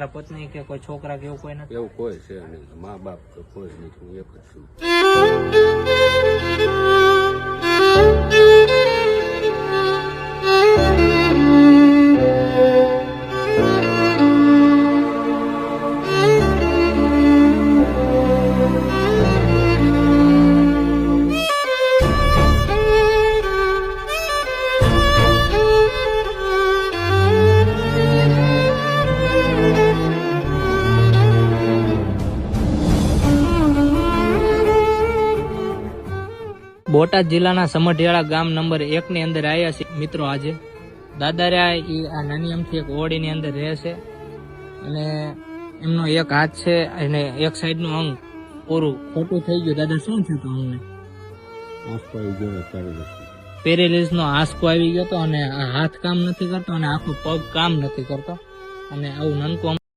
મારા પત્ની કે કોઈ છોકરા કે એવું કોઈ નથી? એવું કોઈ છે નહીં, મા બાપ તો કોઈ જ નહીં, હું એક જ છું. બોટાદ જિલ્લાના સમઢિયાળા ગામ નંબર 1 ની અંદર આવ્યા છે મિત્રો. આજે દાદાર્યા એ આ નાની અમથી એક ઓરડીની અંદર રહે છે અને એમનો એક હાથ છે અને એક સાઈડનું અંગ પૂરું ખોટું થઈ ગયું. દાદા શું થયું હતું અંગને? પેરેલિસનો આંસકો આવી ગયો હતો અને આ હાથ કામ નથી કરતો અને આખો પગ કામ નથી કરતો અને આવું નનકું